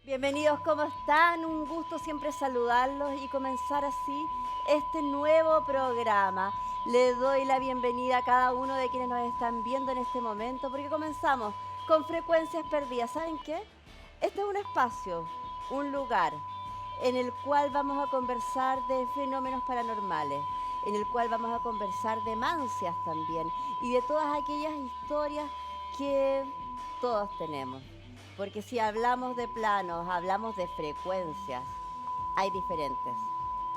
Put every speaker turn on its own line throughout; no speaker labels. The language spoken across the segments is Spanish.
Bienvenidos, ¿cómo están? Un gusto siempre saludarlos y comenzar así este nuevo programa. Le doy la bienvenida a cada uno de quienes nos están viendo en este momento, porque comenzamos con Frecuencias Perdidas. ¿Saben qué? Este es un espacio, un lugar en el cual vamos a conversar de fenómenos paranormales, en el cual vamos a conversar de mancias también y de todas aquellas historias que todos tenemos. Porque si hablamos de planos, hablamos de frecuencias, hay diferentes,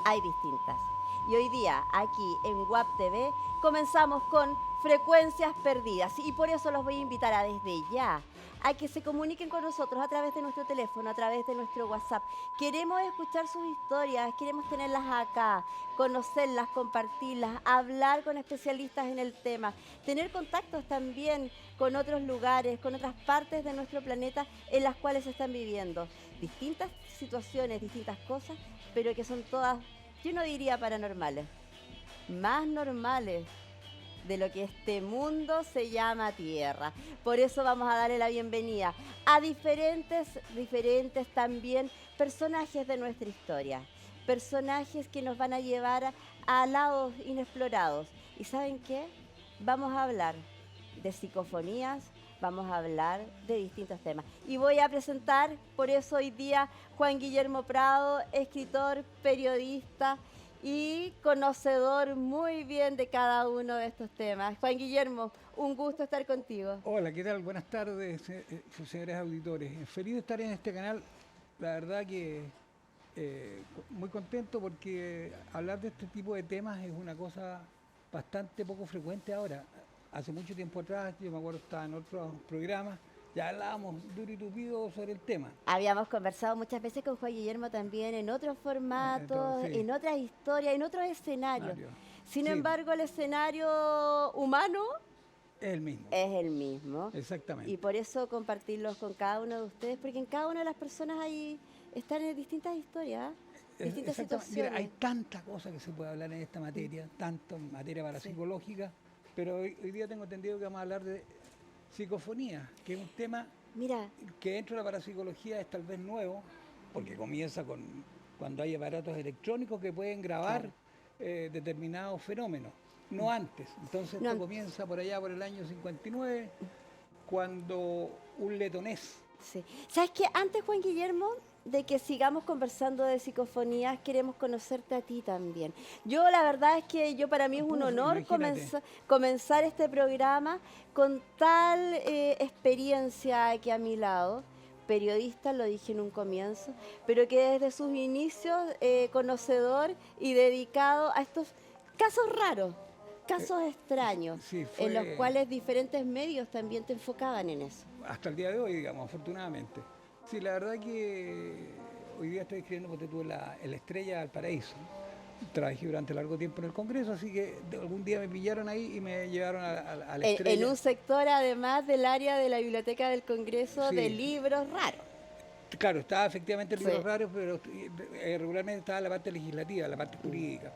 hay distintas. Y hoy día, aquí en WAP TV, comenzamos con Frecuencias Perdidas. Y por eso los voy a invitar a desde ya a que se comuniquen con nosotros a través de nuestro teléfono, a través de nuestro WhatsApp. Queremos escuchar sus historias, queremos tenerlas acá, conocerlas, compartirlas, hablar con especialistas en el tema, tener contactos también con otros lugares, con otras partes de nuestro planeta en las cuales se están viviendo distintas situaciones, distintas cosas, pero que son todas, yo no diría paranormales, más normales de lo que este mundo se llama Tierra. Por eso vamos a darle la bienvenida a diferentes también personajes de nuestra historia. Personajes que nos van a llevar a lados inexplorados. ¿Y saben qué? Vamos a hablar de psicofonías, vamos a hablar de distintos temas. Y voy a presentar, por eso hoy día, Juan Guillermo Prado, escritor, periodista y conocedor muy bien de cada uno de estos temas. Juan Guillermo, un gusto estar contigo.
Hola, ¿qué tal? Buenas tardes, señores auditores. Feliz de estar en este canal. La verdad que muy contento porque hablar de este tipo de temas es una cosa bastante poco frecuente ahora. Hace mucho tiempo atrás, yo me acuerdo, estaba en otros programas, ya hablábamos duro y tupido sobre el tema.
Habíamos conversado muchas veces con Juan Guillermo también en otros formatos,
Entonces, sí,
en otras historias, en otros escenarios.
Mario,
Sin
sí,
embargo, el escenario humano
es el mismo,
es el mismo.
exactamente.
Y por eso compartirlos con cada uno de ustedes, porque en cada una de las personas ahí están en distintas historias, distintas
Exactamente. Mira, hay
situaciones.
tanta cosa que se puede hablar en esta materia, tanto en materia parapsicológica, pero hoy día tengo entendido que vamos a hablar de psicofonía, que es un tema
Mira,
que dentro de la parapsicología es tal vez nuevo, porque comienza cuando hay aparatos electrónicos que pueden grabar
claro.
determinados fenómenos, no antes. Entonces
No,
esto comienza por allá por el año 59, cuando un letonés.
sí. ¿Sabes qué? Antes, Juan Guillermo, de que sigamos conversando de psicofonías, queremos conocerte a ti también. Yo, la verdad es que para mí es un honor
Imagínate,
comenzar este programa con tal experiencia aquí a mi lado. Periodista, lo dije en un comienzo, pero que desde sus inicios conocedor y dedicado a estos casos raros, casos extraños,
sí,
en los
fue
cuales diferentes medios también te enfocaban en eso.
hasta el día de hoy, digamos, afortunadamente. Sí, la verdad que hoy día estoy escribiendo porque tuve la Estrella del Paraíso. Trabajé durante largo tiempo en el Congreso, así que algún día me pillaron ahí y me llevaron a la
En
Estrella.
un sector, además del área de la Biblioteca del Congreso, de
Sí,
libros raros.
claro, estaba efectivamente en
Sí.
libros raros, pero regularmente estaba la parte legislativa, la parte jurídica.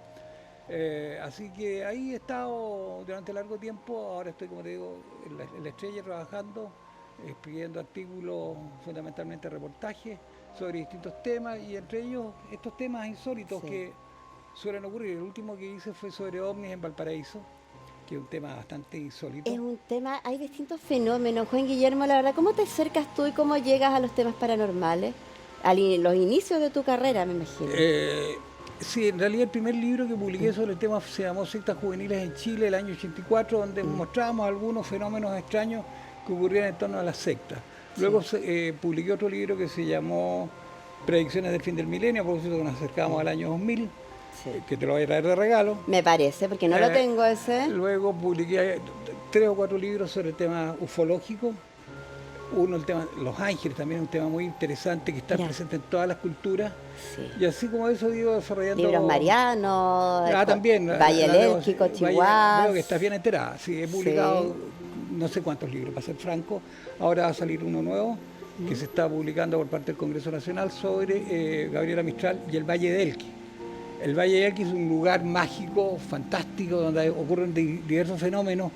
Así que ahí he estado durante largo tiempo, ahora estoy, como te digo, en la Estrella trabajando, escribiendo artículos, fundamentalmente reportajes, sobre distintos temas, y entre ellos estos temas insólitos
Sí.
que suelen ocurrir. El último que hice fue sobre ovnis en Valparaíso, que es un tema bastante insólito.
Es un tema, hay distintos fenómenos. Juan Guillermo, la verdad, ¿cómo te acercas tú y cómo llegas a los temas paranormales? Los inicios de tu carrera, me imagino.
Sí, en realidad el primer libro que publiqué sobre el tema se llamó Sectas Juveniles en Chile, el año 84, donde mostrábamos algunos fenómenos extraños que ocurrían en torno a las sectas. Luego publiqué otro libro que se llamó Predicciones del fin del milenio, a propósito que nos acercamos al año 2000,
Sí.
que te lo voy a traer de regalo.
Me parece, porque no lo tengo ese.
Luego publiqué 3 o 4 libros sobre el tema ufológico. Uno, el tema Los Ángeles, también es un tema muy interesante que está
Ya.
presente en todas las culturas.
Sí.
Y así como eso he ido desarrollando...
Libros Marianos,
También.
Valle del Elqui, Cochihuás.
Veo que estás bien enterada. Sí, he publicado no sé cuántos libros, para ser franco. Ahora va a salir uno nuevo que se está publicando por parte del Congreso Nacional sobre Gabriela Mistral y el Valle del Elqui. El Valle del Elqui es un lugar mágico, fantástico, donde ocurren diversos fenómenos,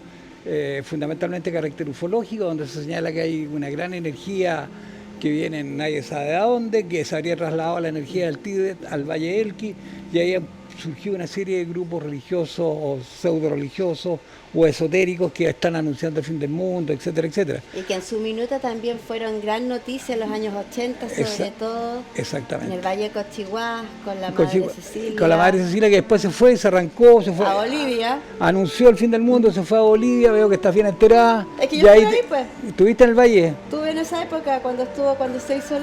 fundamentalmente de carácter ufológico, donde se señala que hay una gran energía que vienen nadie sabe de dónde, que se habría trasladado la energía del Tíbet al Valle Elqui, y ahí surgió una serie de grupos religiosos o pseudo religiosos o esotéricos que están anunciando el fin del mundo, etcétera, etcétera.
Y que en su minuto también fueron gran noticia en los años 80, sobre todo
exactamente.
en el Valle de Cochihuás, con la Madre Cecilia.
Con la Madre Cecilia, que después se fue, se arrancó, se fue
a Bolivia.
Anunció el fin del mundo, se fue a Bolivia, veo que está bien enterada.
Es que yo estuve ahí, pues.
¿Estuviste en el Valle?
Estuve en esa época, cuando se hizo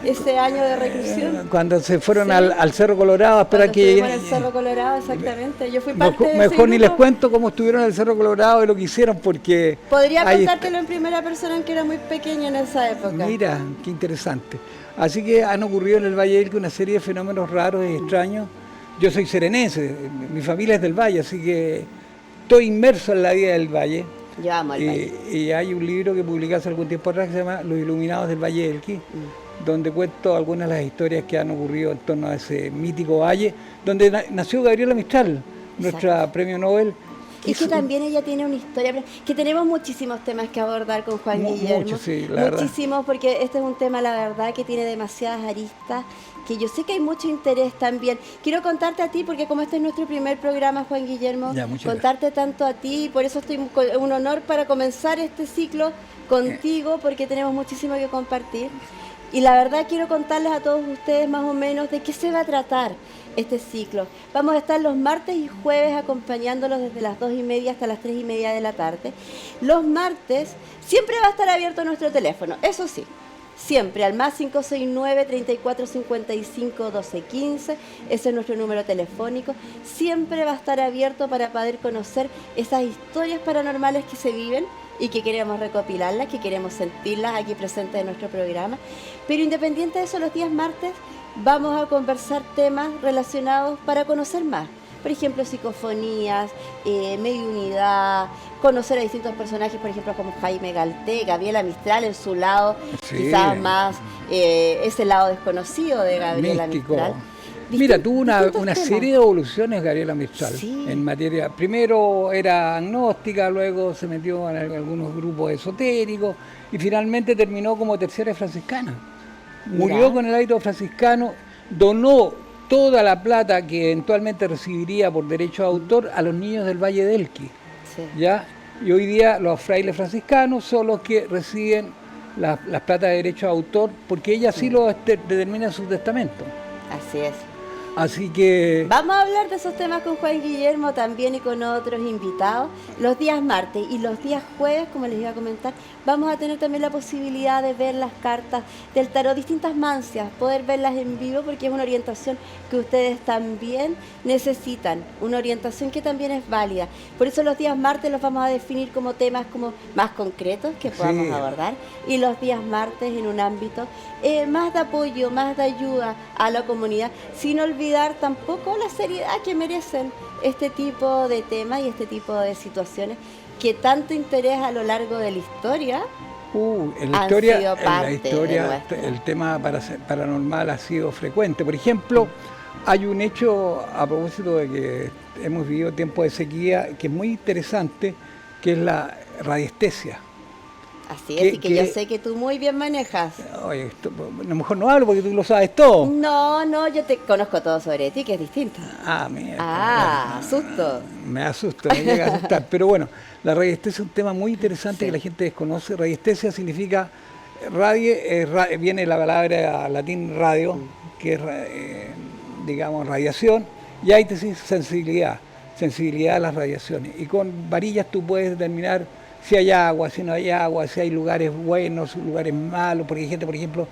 ese año de reclusión.
Cuando se fueron al Cerro Colorado a esperar que lleguen.
Al Cerro Colorado, exactamente. Yo fui parte de
mejor ni les cuento cómo estuvieron en el Cerro Colorado y lo que hicieron, porque...
Podría contártelo en primera persona, aunque era muy pequeña en esa época.
Mira, qué interesante. Así que han ocurrido en el Valle del Elqui una serie de fenómenos raros y extraños. Yo soy serenense, mi familia es del Valle, así que estoy inmerso en la vida del Valle.
Yo amo el Valle.
Y hay un libro que publiqué hace algún tiempo atrás que se llama Los Iluminados del Valle del Elqui, donde cuento algunas de las historias que han ocurrido en torno a ese mítico valle, donde nació Gabriela Mistral, nuestra premio Nobel.
Y que también ella tiene una historia, que tenemos muchísimos temas que abordar con Juan Guillermo.
Muchos, sí,
muchísimos, porque este es un tema, la verdad, que tiene demasiadas aristas, que yo sé que hay mucho interés también. Quiero contarte a ti, porque como este es nuestro primer programa, Juan Guillermo, contarte tanto a ti, y por eso estoy un honor para comenzar este ciclo contigo, porque tenemos muchísimo que compartir. Y la verdad quiero contarles a todos ustedes más o menos de qué se va a tratar este ciclo. Vamos a estar los martes y jueves acompañándolos desde las 2:30 hasta las 3:30 de la tarde. Los martes siempre va a estar abierto nuestro teléfono, eso sí, siempre al más 569-3455-1215, ese es nuestro número telefónico. Siempre va a estar abierto para poder conocer esas historias paranormales que se viven y que queremos recopilarlas, que queremos sentirlas aquí presentes en nuestro programa. Pero independiente de eso, los días martes vamos a conversar temas relacionados para conocer más. Por ejemplo, psicofonías, mediunidad, conocer a distintos personajes, por ejemplo, como Jaime Galté, Gabriela Mistral en su lado, quizás más ese lado desconocido de Gabriela Mistral.
Mira, tuvo una serie de evoluciones Gabriela Mistral en materia. Primero era agnóstica, luego se metió en algunos grupos esotéricos y finalmente terminó como terciaria franciscana. Murió con el hábito franciscano, donó toda la plata que eventualmente recibiría por derecho de autor a los niños del Valle del Elqui. ¿Ya? Y hoy día los frailes franciscanos son los que reciben las plata de derecho de autor, porque ella sí lo determina en su testamento.
Así es.
Así que...
Vamos a hablar de esos temas con Juan Guillermo también y con otros invitados. Los días martes y los días jueves, como les iba a comentar, vamos a tener también la posibilidad de ver las cartas del tarot, distintas mancias, poder verlas en vivo, porque es una orientación que ustedes también necesitan, una orientación que también es válida. Por eso los días martes los vamos a definir como temas como más concretos que podamos abordar, y los días martes en un ámbito más de apoyo, más de ayuda a la comunidad, sin olvidar tampoco la seriedad que merecen este tipo de temas y este tipo de situaciones que tanto interés a lo largo de la historia
en la historia el tema paranormal ha sido frecuente. Por ejemplo, hay un hecho a propósito de que hemos vivido tiempos de sequía que es muy interesante, que es la radiestesia.
Así es, y que yo sé que tú muy bien manejas.
Oye, a lo mejor no hablo porque tú lo sabes todo.
No, yo te conozco todo sobre ti, que es distinto.
Mira.
Asusto.
Me asusto, me llega a asustar. Pero bueno, la radiestesia es un tema muy interesante que la gente desconoce. Radiestesia significa, viene la palabra latín radio, que es, digamos, radiación, y éistesis, sensibilidad a las radiaciones. Y con varillas tú puedes determinar si hay agua, si no hay agua, si hay lugares buenos, lugares malos, porque hay gente, por ejemplo,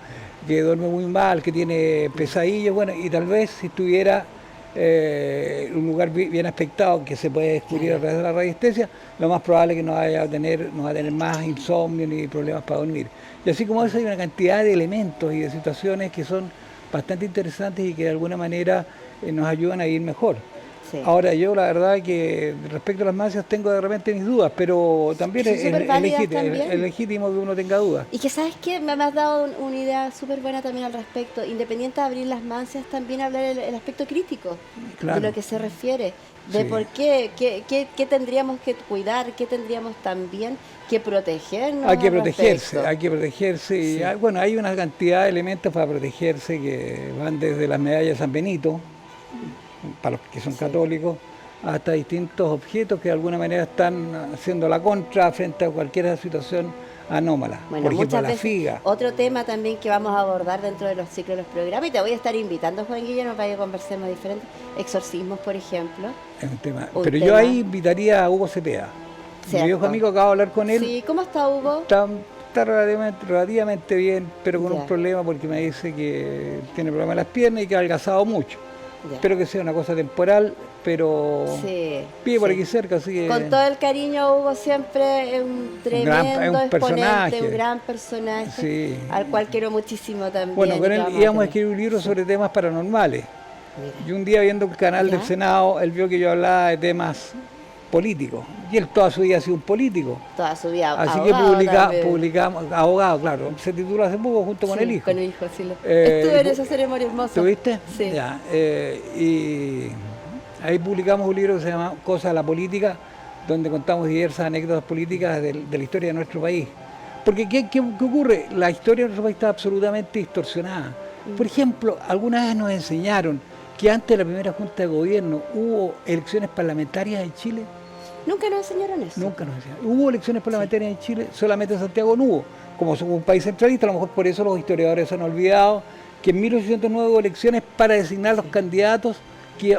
que duerme muy mal, que tiene pesadillas, bueno, y tal vez si estuviera un lugar bien aspectado que se puede descubrir a través de la radiestesia, lo más probable es que no va a tener más insomnio ni problemas para dormir. Y así como eso hay una cantidad de elementos y de situaciones que son bastante interesantes y que de alguna manera nos ayudan a ir mejor.
Sí.
Ahora, yo la verdad que respecto a las mancias tengo de repente mis dudas, pero también
Son súper válidas también.
es legítimo que uno tenga dudas.
Y que sabes qué, me has dado una idea súper buena también al respecto. Independiente de abrir las mancias, también hablar el aspecto crítico
Claro.
de lo que se refiere, de
Sí.
por qué tendríamos que cuidar, qué tendríamos también que protegernos.
Hay que
al
protegerse,
respecto.
hay que protegerse. Y
Sí.
bueno, hay una cantidad de elementos para protegerse que van desde las medallas de San Benito, para los que son
Sí.
católicos, hasta distintos objetos que de alguna manera están haciendo la contra frente a cualquier situación anómala.
Bueno,
Por ejemplo,
muchas
la
veces,
figa.
otro tema también que vamos a abordar dentro de los ciclos de los programas, y te voy a estar invitando, Juan Guillermo, para que conversemos diferentes exorcismos, por ejemplo.
Es un tema.
Un
Pero yo
tema.
ahí invitaría a Hugo Cepeda. Mi
Cierto.
viejo amigo, acabo de hablar con él.
Sí, ¿cómo está Hugo?
Está relativamente bien, pero con
Ya.
un problema porque me dice que tiene problemas en las piernas y que ha adelgazado mucho.
Ya.
Espero que sea una cosa temporal, pero
Sí,
vive por
sí.
aquí cerca, así que...
Con todo el cariño, Hugo siempre es un tremendo
es un
exponente,
personaje.
un gran personaje,
Sí.
al cual quiero muchísimo también.
Bueno,
y
con
que
él
vamos
íbamos a
tener.
escribir un libro sobre temas paranormales.
Mira.
Y un día viendo el canal del
¿Ya?
Senado, él vio que yo hablaba de temas políticos. Y él toda su vida ha sido un político.
Toda su vida.
Así que
abogado también.
publicamos, abogado, claro, se tituló hace poco junto con
Sí,
el hijo.
Con el hijo, sí.
Eh,
Estuve en
y-
esa ceremonia hermosa.
¿Tuviste?
Sí.
Ya, y ahí publicamos un libro que se llama Cosas de la Política, donde contamos diversas anécdotas políticas de la historia de nuestro país. Porque ¿qué ocurre? La historia de nuestro país está absolutamente distorsionada. Por ejemplo, alguna vez nos enseñaron que antes de la primera Junta de Gobierno hubo elecciones parlamentarias en Chile.
Nunca nos enseñaron eso.
Nunca nos enseñaron. Hubo elecciones parlamentarias en Chile, solamente en Santiago no hubo. Como somos un país centralista, a lo mejor por eso los historiadores han olvidado que en 1809 hubo elecciones para designar los candidatos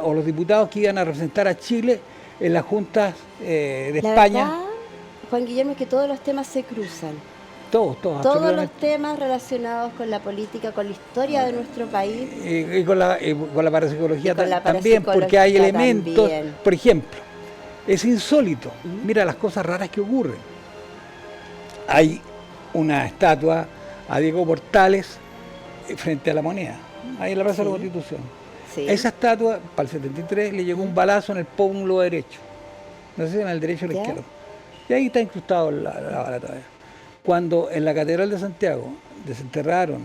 o los diputados que iban a representar a Chile en las juntas de
La
España.
verdad, Juan Guillermo, es que todos los temas se cruzan.
Todos,
Todos los
absolutamente.
temas relacionados con la política, con la historia de nuestro país.
Y con la parapsicología
Y con la
también, porque hay
parapsicología
elementos,
también.
por ejemplo, es insólito, mira las cosas raras que ocurren. Hay una estatua a Diego Portales frente a la Moneda, ahí en la Plaza de la
Sí.
Constitución.
Sí.
Esa estatua, para el 73, le llegó un balazo en el pómulo derecho, no sé si en el derecho o el
¿Ya?
izquierdo. Y ahí está incrustado la bala todavía. Cuando en la Catedral de Santiago desenterraron,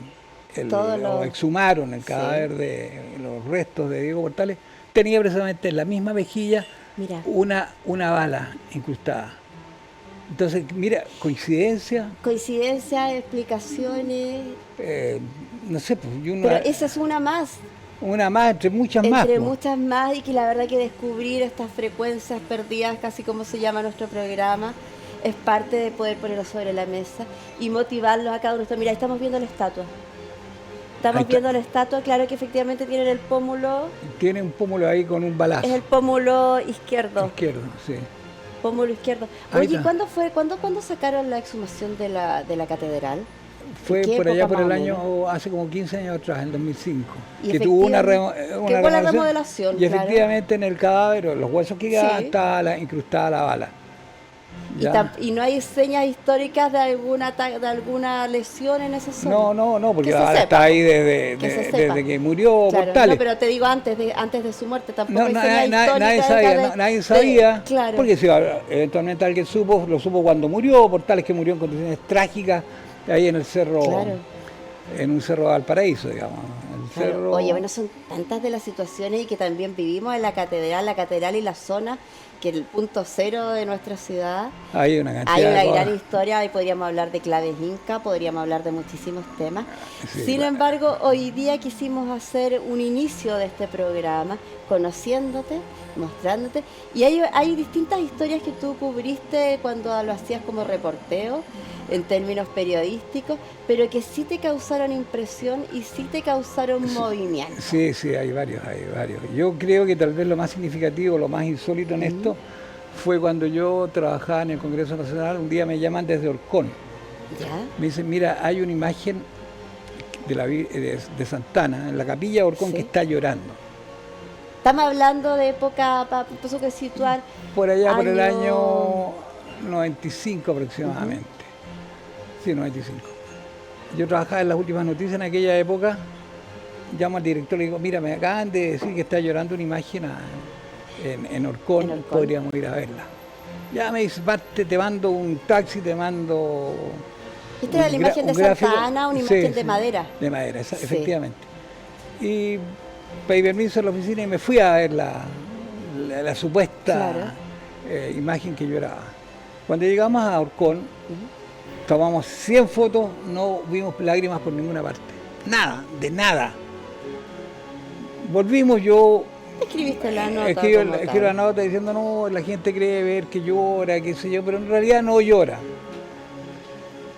o exhumaron el cadáver de los restos de Diego Portales, tenía precisamente en la misma mejilla
Mira.
una bala incrustada. Entonces, mira, coincidencia,
Coincidencias, explicaciones.
no sé, pues, y
Pero esa es una más.
una más entre muchas más.
Entre
pues.
muchas más, y que la verdad que descubrir estas frecuencias perdidas, casi como se llama nuestro programa, es parte de poder ponerlo sobre la mesa y motivarlos a cada uno. Mira, estamos viendo la estatua.
Ahí
Estamos
está.
viendo la estatua, claro que efectivamente tienen el pómulo,
Tiene un pómulo ahí con un balazo.
es el pómulo izquierdo.
Izquierdo, sí.
Pómulo izquierdo.
Ahí
Oye,
está.
¿cuándo sacaron la exhumación de la catedral?
Fue
¿Qué
por allá
época
por el
más o
año, hace como 15 años atrás, en 2005,
Y
que tuvo una
efectivamente, que fue la remodelación,
y
claro.
efectivamente en el cadáver, los huesos que quedaban,
Sí.
estaba incrustada la bala.
Y,
Ya.
y no hay señas históricas de alguna lesión en esa zona.
No, porque
Que se
la bala
sepa,
está ahí
que se sepa.
desde que murió
Claro,
Portales.
no, pero te digo antes de su muerte, tampoco
No,
hay señas
nadie
históricas
sabía,
de-
nadie sabía,
claro.
porque si eventualmente alguien supo, lo supo cuando murió, Portales, que murió en condiciones trágicas, ahí en el cerro,
Claro.
en un cerro de Valparaíso, digamos. El
Claro.
cerro,
Oye, bueno, son tantas de las situaciones y que también vivimos en la catedral y la zona, que el punto cero de nuestra ciudad.
hay una cantidad
Hay una
de
gran
cosas.
historia, ahí podríamos hablar de claves inca, podríamos hablar de muchísimos temas.
Sí,
Sin
bueno.
embargo, hoy día quisimos hacer un inicio de este programa, conociéndote, mostrándote, y hay distintas historias que tú cubriste cuando lo hacías como reporteo, en términos periodísticos, pero que sí te causaron impresión y sí te causaron movimiento.
Sí, hay varios. Yo creo que tal vez lo más significativo, lo más insólito en esto, fue cuando yo trabajaba en el Congreso Nacional. Un día me llaman desde Orcón.
¿Ya?
Me dicen, mira, hay una imagen de Santana, en la capilla de Orcón,
Sí.
que está llorando.
Estamos hablando de época, para que situar.
Por allá, por el
Año-
año 95 aproximadamente. Sí, 95. Yo trabajaba en las últimas noticias en aquella época. Llamo al director y le digo, mira, me acaban de decir que está llorando una imagen en Orcón,
En Orcón.
podríamos ir a verla. Ya me dice, parte, te mando un taxi, te mando...
Esta era la imagen de
un gráfico.
Santa Ana, una
Sí,
imagen de
sí,
madera.
de madera,
Sí.
efectivamente. Y pedí permiso a la oficina y me fui a ver la supuesta
Claro.
imagen que lloraba. Cuando llegamos a Orcón, tomamos 100 fotos, no vimos lágrimas por ninguna parte. Nada, de nada. Volvimos, yo
Escribiste la nota.
escribo
como
la
tal.
nota diciendo, no, la gente cree ver que llora, qué sé yo, pero en realidad no llora.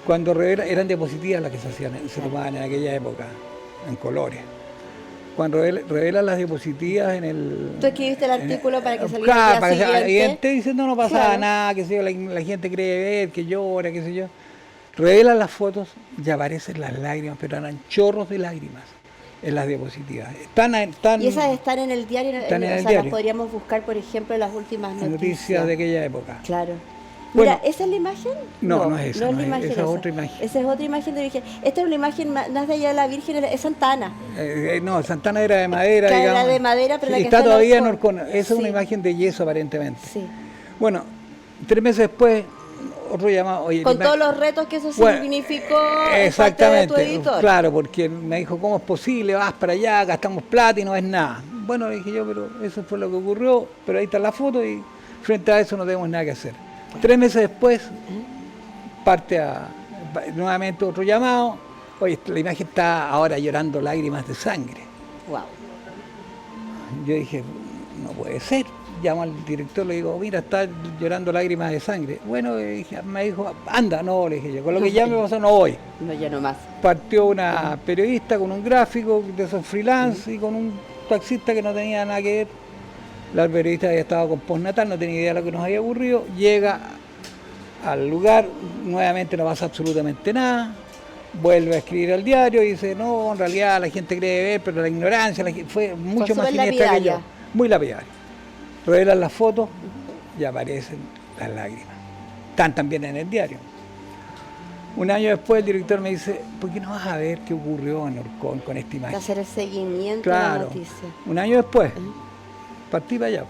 Cuando eran diapositivas las que se tomaban en aquella época, en colores. Cuando revelan las diapositivas en el...
Tú escribiste el artículo para que saliera
Claro,
el
para
día
que sea
siguiente.
evidente, diciendo no pasaba
Claro.
nada, que sé yo, la gente cree ver, que llora, qué sé yo. Revelan las fotos y aparecen las lágrimas, pero eran chorros de lágrimas en las diapositivas.
Y esas están en el diario,
están en el
o sea,
diario.
las podríamos buscar, por ejemplo, en las últimas
noticias
noticias.
de aquella época.
Claro.
Bueno,
Mira, ¿esa es la imagen?
No es esa,
No es
no
la
es-
imagen
esa es otra imagen.
Esa es otra imagen de Virgen. Esta es una imagen más de allá de la Virgen, es Santa Ana.
No, Santana era de madera,
Claro,
digamos.
era de madera, pero la
Sí,
que
está
está en
todavía en
Orcón.
Orcón. Esa es una
Sí.
imagen de yeso aparentemente.
Sí.
Bueno, 3 meses después, otro llamado. Oye,
Con todos los retos que eso
Bueno,
significó en parte de tu
exactamente,
editor.
claro, porque me dijo, ¿cómo es posible? Vas para allá, gastamos plata y no es nada. Bueno, le dije yo, pero eso fue lo que ocurrió, pero ahí está la foto y frente a eso no tenemos nada que hacer. 3 meses después, nuevamente otro llamado. Oye, la imagen está ahora llorando lágrimas de sangre.
Wow.
Yo dije, no puede ser. Llamo al director, le digo, mira, está llorando lágrimas de sangre. Bueno, me dijo, anda, no, le dije yo, con lo que ya me pasó no voy.
No, ya no más.
Partió una periodista con un gráfico de esos freelance y con un taxista que no tenía nada que ver. La periodista había estado con postnatal, no tenía idea de lo que nos había ocurrido. Llega al lugar, nuevamente no pasa absolutamente nada. Vuelve a escribir al diario y dice, no, en realidad la gente cree ver, pero la ignorancia fue mucho más
súper
siniestra que yo.
lapidaria.
Muy lapidaria. Revelan las fotos y aparecen las lágrimas. Están también en el diario. Un año después el director me dice, ¿por qué no vas a ver qué ocurrió en Orcón con esta
Hay
imagen?
que hacer el seguimiento de la
Claro.
noticia.
Un año después, partí para allá.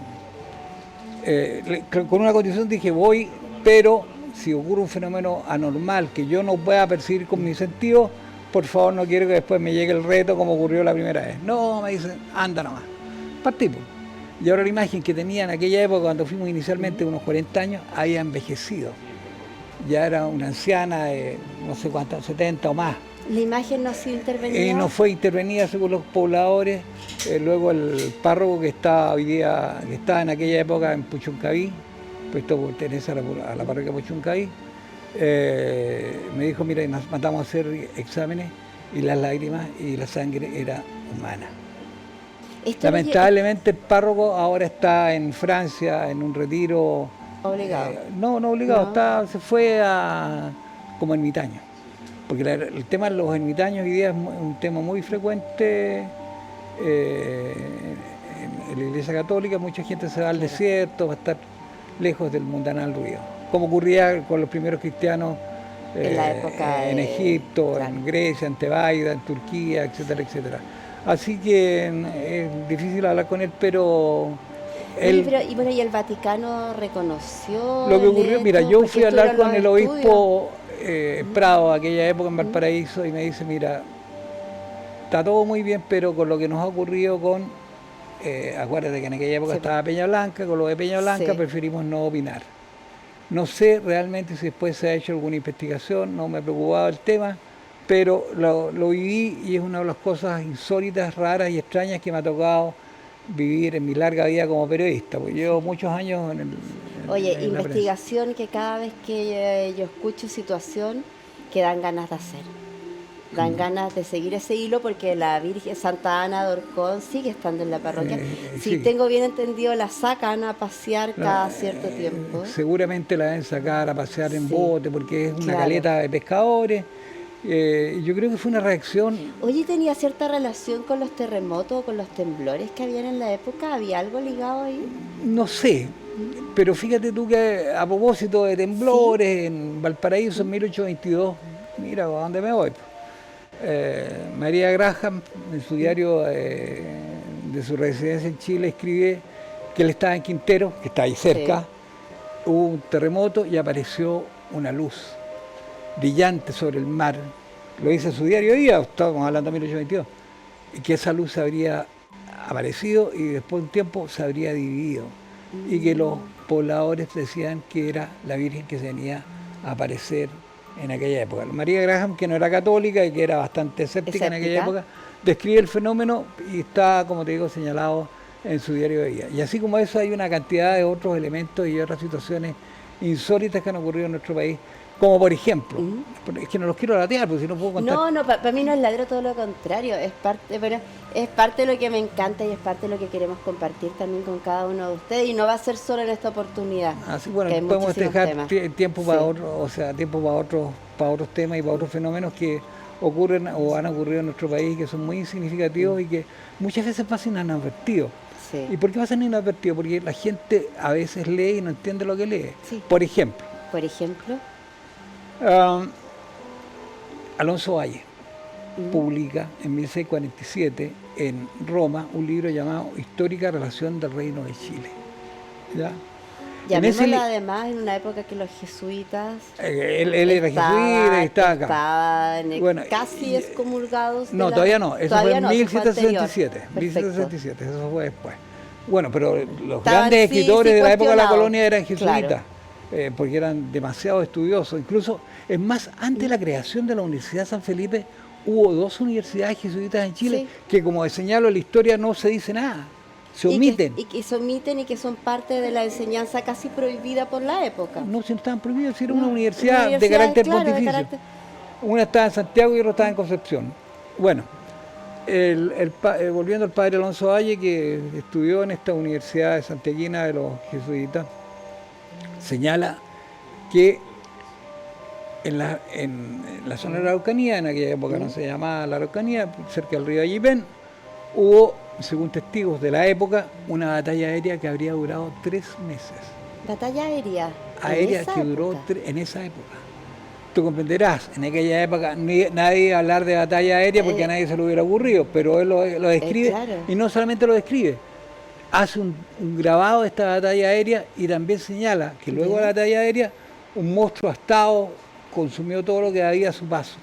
Con una condición dije, voy, pero si ocurre un fenómeno anormal que yo no pueda percibir con mis sentidos, por favor no quiero que después me llegue el reto como ocurrió la primera vez. No, me dicen, anda nomás. Partí. Pues. Y ahora la imagen que tenía en aquella época, cuando fuimos inicialmente unos 40 años, había envejecido. Ya era una anciana de no sé cuántas, 70 o más.
La imagen no ha sido intervenida.
No fue intervenida según los pobladores. Luego el párroco que está hoy día, que estaba en aquella época en Puchuncaví, pues esto pertenece a la parroquia de Puchuncaví, me dijo, mira, y nos mandamos a hacer exámenes y las lágrimas y la sangre era humana. Lamentablemente el párroco ahora está en Francia en un retiro.
Obligado.
No obligado,
No.
se fue como ermitaño. Porque el tema de los ermitaños hoy día es un tema muy frecuente en la Iglesia Católica. Mucha gente se va al desierto, va a estar lejos del mundanal ruido. Como ocurría con los primeros cristianos
en la época
en Egipto,
claro.
en Grecia, en Tebaida, en Turquía, etcétera, etcétera. Así que es difícil hablar con él, pero...
Y el Vaticano reconoció
Lo que ocurrió, mira, yo fui a hablar con el obispo
estudios.
Prado, aquella época en Valparaíso, y me dice, mira, está todo muy bien, pero con lo que nos ha ocurrido acuérdate que en aquella época estaba Peña Blanca, con lo de Peña Blanca preferimos no opinar. No sé realmente si después se ha hecho alguna investigación, no me preocupaba el tema, pero lo viví y es una de las cosas insólitas, raras y extrañas que me ha tocado vivir en mi larga vida como periodista, porque llevo muchos años
Oye, investigación que cada vez que yo escucho situación que dan ganas de hacer. Dan ganas de seguir ese hilo porque la Virgen Santa Ana de Orcón sigue estando en la parroquia. Si
sí.
tengo bien entendido, la sacan a pasear cada cierto tiempo.
Seguramente la deben sacar a pasear en bote porque es una
Claro.
caleta de pescadores. Yo creo que fue una reacción.
Oye, ¿tenía cierta relación con los terremotos o con los temblores que habían en la época? ¿Había algo ligado ahí?
No sé, pero fíjate tú que a propósito de temblores en Valparaíso en 1822, mira a dónde me voy. María Graham, en su diario de su residencia en Chile, escribe que él estaba en Quintero, que está ahí cerca, hubo un terremoto y apareció una luz brillante sobre el mar. Lo dice en su diario de día, estábamos hablando de 1822, y que esa luz habría aparecido y después de un tiempo se habría dividido. Y que los pobladores decían que era la Virgen que se venía a aparecer en aquella época. María Graham, que no era católica y que era bastante escéptica en aquella época, describe el fenómeno y está, como te digo, señalado en su diario de vida. Y así como eso hay una cantidad de otros elementos y otras situaciones insólitas que han ocurrido en nuestro país, como por ejemplo, es que no los quiero latear, porque si no puedo contar.
No, para mí no es ladro, todo lo contrario, es parte de lo que me encanta y es parte de lo que queremos compartir también con cada uno de ustedes, y no va a ser solo en esta oportunidad.
Así, bueno, podemos dejar tiempo para para otros temas y para otros fenómenos que ocurren o han ocurrido en nuestro país, que son muy significativos y que muchas veces pasan inadvertidos. ¿Y por qué pasan inadvertidos? Porque la gente a veces lee y no entiende lo que lee. Por ejemplo, Alonso Valle publica en 1647 en Roma un libro llamado Histórica Relación del Reino de Chile. ¿Ya?
Llamémoslo además en una época que los jesuitas...
él era jesuita y estaba acá.
Estaban casi excomulgados.
No, todavía no. Eso fue en 1767. 1767, eso fue después. Bueno, pero los grandes escritores de la época de la colonia eran jesuitas, porque eran demasiado estudiosos. Incluso, es más, antes de la creación de la Universidad de San Felipe, hubo 2 universidades jesuitas en Chile que, como señalo en la historia, no se dice nada. Se omiten.
Y que se omiten y que son parte de la enseñanza casi prohibida por la época.
No, si no estaban prohibidos, si era una universidad de carácter pontificio. Una estaba en Santiago y otra estaba en Concepción. Bueno, volviendo al padre Alonso Valle, que estudió en esta universidad de santiaguina de los jesuitas, señala que en la zona de la Araucanía, en aquella época no se llamaba la Araucanía, cerca del río Ayipén, hubo, según testigos de la época, una batalla aérea que habría durado 3 meses.
¿Batalla aérea?
Aérea que duró en esa época. Tú comprenderás, en aquella época nadie iba a hablar de batalla aérea porque a nadie se le hubiera ocurrido, pero él lo describe, y no solamente lo describe, hace un grabado de esta batalla aérea y también señala que luego de la batalla aérea un monstruo astado consumió todo lo que había a su paso.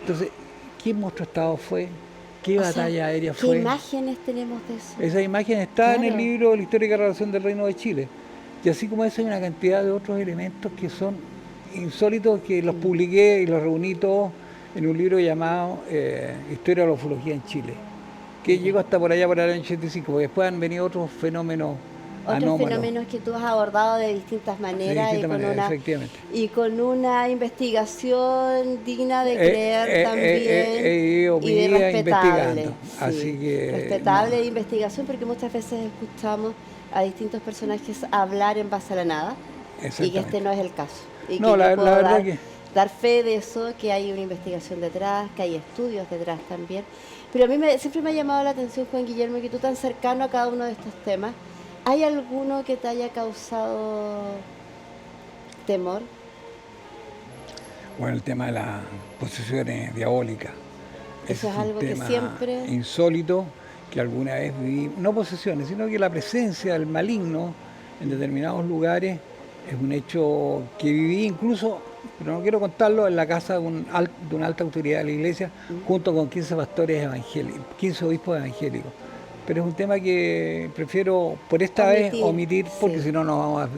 Entonces, ¿qué monstruo astado fue? ¿Qué batalla aérea fue?
¿Qué imágenes tenemos de eso?
Esa imagen está en el libro La Histórica Relación del Reino de Chile. Y así como eso hay una cantidad de otros elementos que son insólitos, que los publiqué y los reuní todos en un libro llamado Historia de la Ufología en Chile, que llegó hasta por allá por el año 85, porque después han venido otros fenómenos anómalos. Otros fenómenos
que tú has abordado de distintas maneras, y con una investigación digna de creer también y de respetable.
Así que,
respetable de investigación, porque muchas veces escuchamos a distintos personajes hablar en base a la nada, y que este no es el caso. Y
no, la verdad que...
dar fe de eso, que hay una investigación detrás, que hay estudios detrás también. Pero a mí siempre me ha llamado la atención, Juan Guillermo, que tú tan cercano a cada uno de estos temas, ¿hay alguno que te haya causado temor?
Bueno, el tema de las posesiones diabólicas.
Eso es algo que siempre...
insólito, que alguna vez viví, no posesiones, sino que la presencia del maligno en determinados lugares es un hecho que viví incluso, pero no quiero contarlo, en la casa de una alta autoridad de la iglesia, junto con 15 pastores evangélicos, 15 obispos evangélicos. Pero es un tema que prefiero por esta vez omitir, porque si no nos vamos a...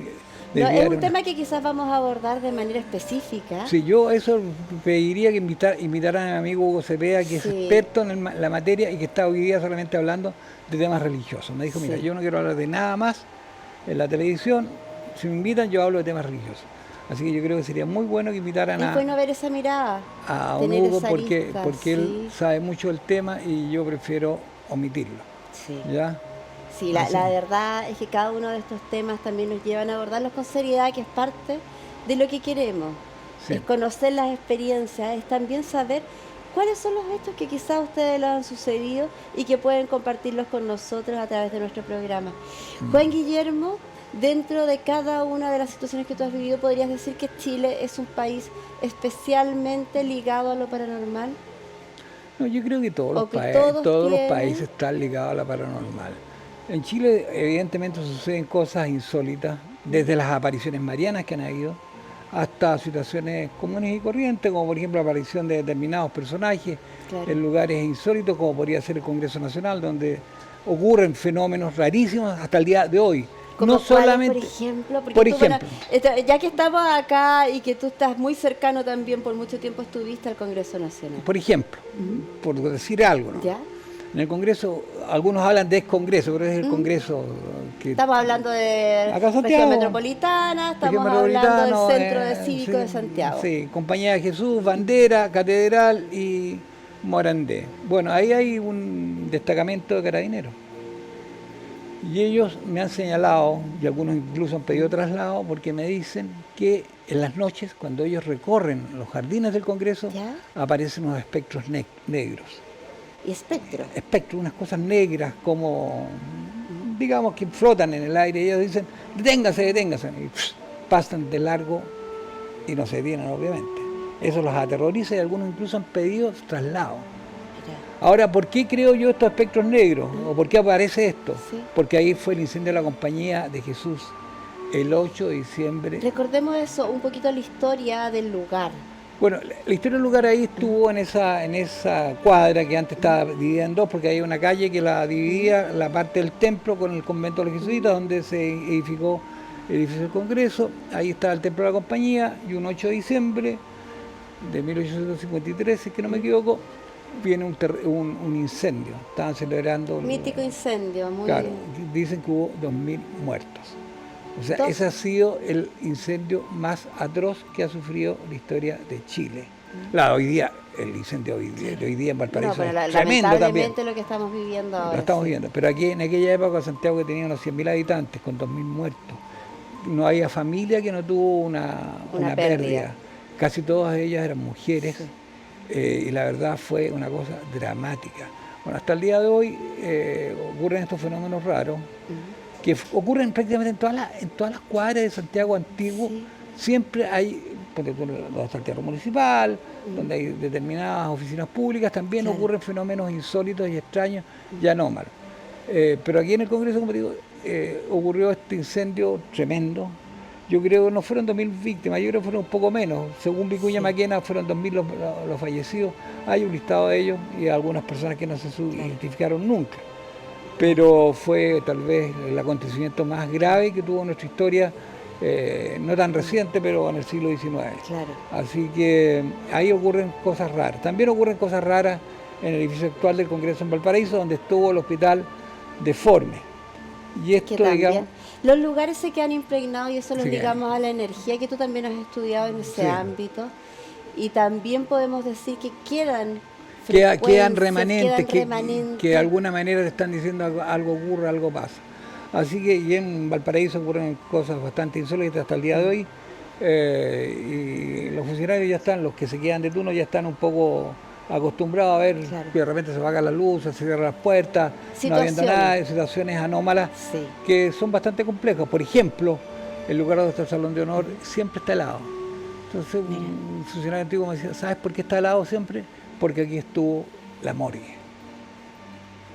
es un tema que quizás vamos a abordar de manera específica.
Sí, yo eso pediría que invitaran a mi amigo Hugo Cepeda, que es experto en la materia y que está hoy día solamente hablando de temas religiosos. Me dijo, mira, yo no quiero hablar de nada más en la televisión, si me invitan yo hablo de temas religiosos. Así que yo creo que sería muy bueno que invitaran
es bueno ver esa mirada,
a un Hugo, porque él sabe mucho del tema y yo prefiero omitirlo. ¿Ya?
Sí, la verdad es que cada uno de estos temas también nos llevan a abordarlos con seriedad, que es parte de lo que queremos. Es conocer las experiencias, es también saber cuáles son los hechos que quizás a ustedes les han sucedido y que pueden compartirlos con nosotros a través de nuestro programa. Juan Guillermo, dentro de cada una de las situaciones que tú has vivido, ¿podrías decir que Chile es un país especialmente ligado a lo paranormal?
No, yo creo que todos los países están ligados a la paranormal. En Chile evidentemente suceden cosas insólitas, desde las apariciones marianas que han habido, hasta situaciones comunes y corrientes, como por ejemplo la aparición de determinados personajes
Claro.
en lugares insólitos, como podría ser el Congreso Nacional, donde ocurren fenómenos rarísimos hasta el día de hoy.
¿Como
No
cuáles, por
solamente,
ejemplo? Porque
por
tú, bueno,
ejemplo,
ya que estamos acá y que tú estás muy cercano también, por mucho tiempo estuviste al Congreso Nacional.
por ejemplo,
Ujú.
por decir algo, ¿no?
¿Ya?
En el Congreso, algunos hablan de excongreso, pero es el
¿Mm?
Congreso que
Estamos hablando de
acá en
región
Santiago,
metropolitana,
región
estamos hablando del
metropolitano,
Centro de Cívico de
sí,
Santiago.
sí, Compañía de Jesús, Bandera, Catedral y Morandé. Bueno, ahí hay un destacamento de carabineros. Y ellos me han señalado, y algunos incluso han pedido traslado, porque me dicen que en las noches, cuando ellos recorren los jardines del Congreso,
¿Ya?
aparecen unos espectros negros.
Y espectro.
Espectros, unas cosas negras como, digamos, que flotan en el aire. Y ellos dicen, deténgase, deténgase. Y pasan de largo y no se detienen, obviamente. Eso los aterroriza y algunos incluso han pedido traslado.
Mira.
Ahora, ¿por qué creo yo estos espectros negros? ¿O por qué aparece esto?
Sí.
Porque ahí fue el incendio de la Compañía de Jesús el 8 de diciembre.
Recordemos eso, un poquito la historia del lugar.
Bueno, la historia del lugar ahí estuvo en esa cuadra que antes estaba dividida en dos, porque hay una calle que la dividía, la parte del templo con el convento de los jesuitas, donde se edificó el edificio del Congreso. Ahí estaba el templo de la Compañía, y un 8 de diciembre de 1853, si es que no me equivoco, viene un incendio. Estaban celebrando...
Mítico incendio, muy
Claro, dicen que hubo 2000 muertos. O sea,
Dos.
ese ha sido el incendio más atroz que ha sufrido la historia de Chile. Claro, hoy día, el incendio de hoy día en Valparaíso
No, pero
es tremendo también.
lamentablemente lo que estamos viviendo ahora.
Lo estamos
sí.
viendo. Pero aquí en aquella época Santiago, que tenía unos 100.000 habitantes, con 2.000 muertos, no había familia que no tuvo una pérdida. Casi todas ellas eran mujeres.
Sí.
Y la verdad fue una cosa dramática. Bueno, hasta el día de hoy ocurren estos fenómenos raros, que ocurren prácticamente en todas las cuadras de Santiago antiguo.
Sí.
Siempre hay, los Santiago Municipal, donde hay determinadas oficinas públicas, también
Claro.
ocurren fenómenos insólitos y extraños y anómalos. Pero aquí en el Congreso, como te digo, ocurrió este incendio tremendo. Yo creo que no fueron 2.000 víctimas, yo creo que fueron un poco menos. Según Vicuña
Sí.
Maquena, fueron 2.000 los fallecidos. Hay un listado de ellos y algunas personas que no se identificaron nunca. Pero fue tal vez el acontecimiento más grave que tuvo nuestra historia, no tan reciente, pero en el siglo XIX.
Claro.
Así que ahí ocurren cosas raras. También ocurren cosas raras en el edificio actual del Congreso en Valparaíso, donde estuvo el hospital Deforme. Y
Que
esto,
también
digamos,
los lugares se quedan impregnados y eso los
Se quedan.
ligamos a la energía que tú también has estudiado en ese
Sí.
ámbito. Y también podemos decir que quedan
quedan
frecuencias,
remanentes,
quedan remanentes.
que de alguna manera te están diciendo algo ocurre, algo pasa. Así que y en Valparaíso ocurren cosas bastante insólitas hasta el día de hoy. Y los funcionarios ya están, los que se quedan de turno ya están un poco acostumbrados a ver
Claro.
que de repente se apagan las luces, se cierran las puertas, no habiendo nada, situaciones anómalas
Sí.
que son bastante complejas. Por ejemplo, el lugar donde está el Salón de Honor siempre está helado. Entonces un funcionario antiguo me decía, ¿sabes por qué está helado siempre? Porque aquí estuvo la morgue.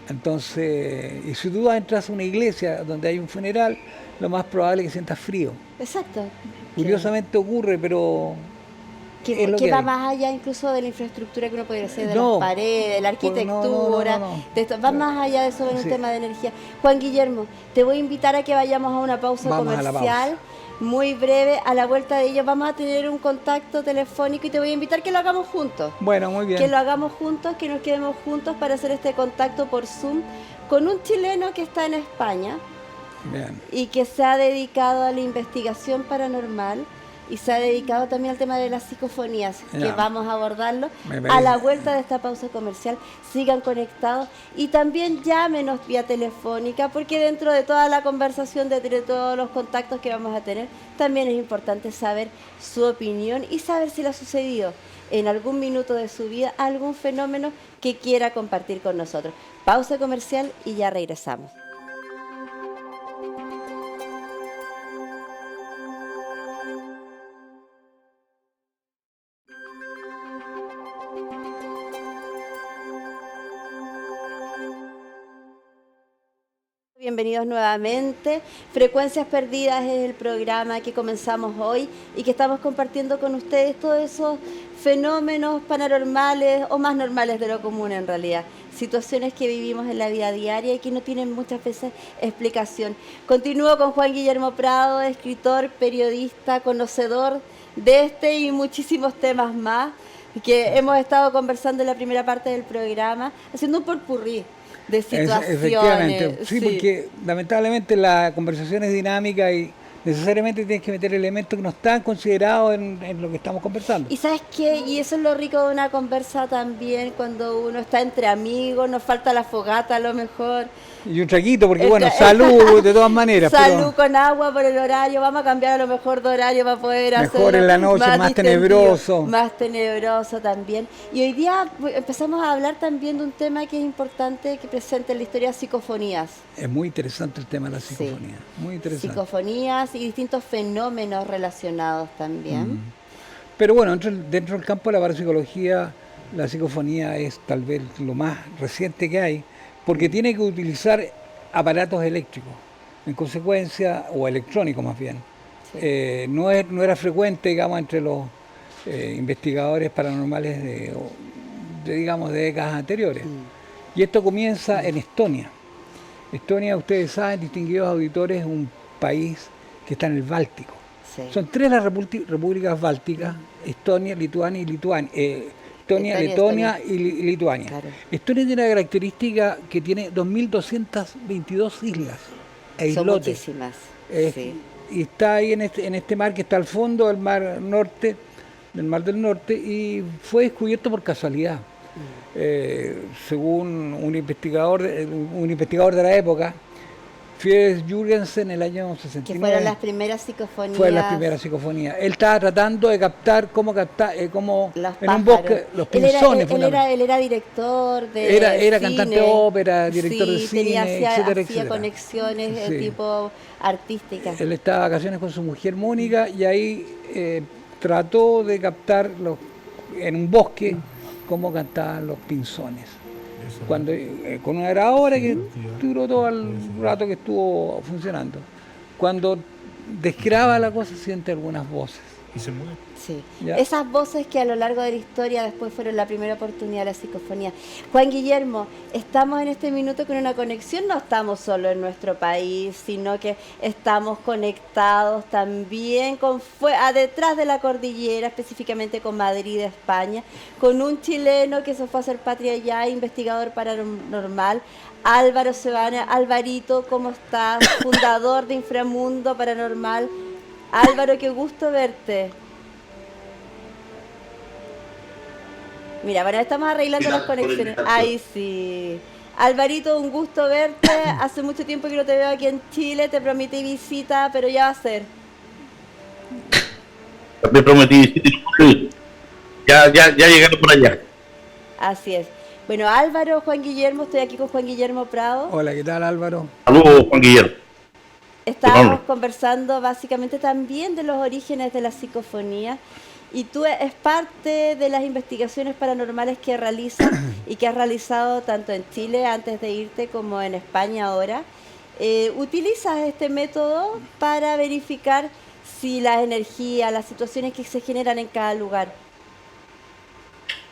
Entonces, y si tú entras a una iglesia donde hay un funeral, lo más probable es que sientas frío.
Exacto.
Curiosamente ocurre, pero
Que,
es lo
que
que
va
hay.
más allá incluso de la infraestructura que uno podría hacer, de
No,
las paredes, de la
pues
arquitectura,
no.
de esto, va más allá de eso en un
Sí.
tema de energía. Juan Guillermo, te voy a invitar a que vayamos a una pausa
Vamos a la
comercial muy breve. A la vuelta de ella vamos a tener un contacto telefónico y te voy a invitar que lo hagamos juntos.
Bueno, muy bien.
Que lo hagamos juntos, que nos quedemos juntos para hacer este contacto por Zoom con un chileno que está en España
Bien.
y que se ha dedicado a la investigación paranormal y se ha dedicado también al tema de las psicofonías,
Ya.
que vamos a abordarlo
Me
a la
parece.
vuelta de esta pausa comercial. Sigan conectados y también llámenos vía telefónica, porque dentro de toda la conversación, de todos los contactos que vamos a tener, también es importante saber su opinión y saber si le ha sucedido en algún minuto de su vida algún fenómeno que quiera compartir con nosotros. Pausa comercial y ya regresamos. Bienvenidos nuevamente. Frecuencias Perdidas es el programa que comenzamos hoy y que estamos compartiendo con ustedes todos esos fenómenos paranormales o más normales de lo común en realidad. Situaciones que vivimos en la vida diaria y que no tienen muchas veces explicación. Continúo con Juan Guillermo Prado, escritor, periodista, conocedor de este y muchísimos temas más que hemos estado conversando en la primera parte del programa, haciendo un popurrí de situaciones.
Efectivamente, sí, porque lamentablemente la conversación es dinámica y necesariamente tienes que meter elementos que no están considerados en lo que estamos conversando.
Y ¿sabes qué? Y eso es lo rico de una conversa también, cuando uno está entre amigos, nos falta la fogata a lo mejor.
Y un traguito, porque bueno, salud de todas maneras.
Salud con agua por el horario, vamos a cambiar a lo mejor de horario para poder hacerlo
mejor en la noche, más tenebroso.
Más tenebroso también. Y hoy día empezamos a hablar también de un tema que es importante, que presente en la historia, psicofonías.
Es muy interesante el tema de la psicofonía, sí. Muy interesante.
Psicofonías y distintos fenómenos relacionados también.
Pero bueno, dentro del campo de la parapsicología, la psicofonía es tal vez lo más reciente que hay, porque tiene que utilizar aparatos eléctricos, en consecuencia, o electrónicos más bien. Sí. No era frecuente, digamos, entre los investigadores paranormales de décadas anteriores. Y esto comienza en Estonia. Estonia, ustedes saben, distinguidos auditores, es un país que está en el Báltico. Sí. Son tres las repúblicas bálticas: Estonia, Lituania y Lituania. Estonia, Letonia y Lituania. Claro. Estonia tiene la característica que tiene 2.222 islas e islotes.
Son muchísimas. Sí.
Y está ahí en este mar que está al fondo del Mar Norte, del Mar del Norte, y fue descubierto por casualidad. Según un investigador de la época, Friedrich Jürgensen, en el año 69.
Que fueron las primeras psicofonías.
Fue las primeras psicofonías. Él estaba tratando de captar cómo en un bosque, los pinzones.
Él era director de
Era
cine,
cantante de ópera, director de cine,
hacía conexiones de tipo artísticas.
Él estaba de vacaciones con su mujer Mónica y ahí trató de captar en un bosque cómo cantaban los pinzones. Cuando con una grabadora que duró todo el rato que estuvo funcionando. Cuando desgraba la cosa, siente algunas voces.
Y se mueve.
Sí, ¿ya? Esas voces que a lo largo de la historia después fueron la primera oportunidad de la psicofonía. Juan Guillermo, estamos en este minuto con una conexión, no estamos solo en nuestro país, sino que estamos conectados también detrás de la cordillera, específicamente con Madrid, España, con un chileno que se fue a hacer patria allá, investigador paranormal, Álvaro Sebana. Alvarito, ¿cómo estás? Fundador de Inframundo Paranormal. Álvaro, qué gusto verte. Mira, bueno, estamos arreglando las conexiones. Ay, sí. Alvarito, un gusto verte. Hace mucho tiempo que no te veo aquí en Chile. Te prometí visita, pero ya va a ser.
Me prometí visita. Ya llegaron por allá.
Así es. Bueno, Álvaro, Juan Guillermo, estoy aquí con Juan Guillermo Prado.
Hola, ¿qué tal, Álvaro?
Saludos, Juan Guillermo.
Estábamos conversando básicamente también de los orígenes de la psicofonía. Y tú es parte de las investigaciones paranormales que realizas y que has realizado tanto en Chile antes de irte como en España ahora. ¿Utilizas este método para verificar si las energías, las situaciones que se generan en cada lugar?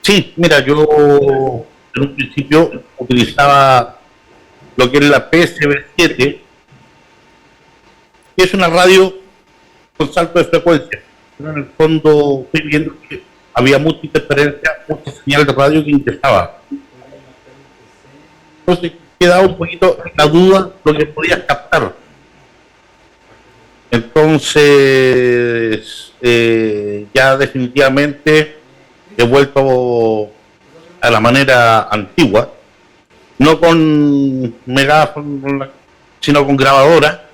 Sí, mira, yo en un principio utilizaba lo que es la PSB7, que es una radio con salto de frecuencia. Pero en el fondo estoy viendo que había mucha interferencia, mucha señal de radio que ingresaba. Entonces quedaba un poquito la duda lo que podías captar. Entonces ya definitivamente he vuelto a la manera antigua, no con megáfono, sino con grabadora,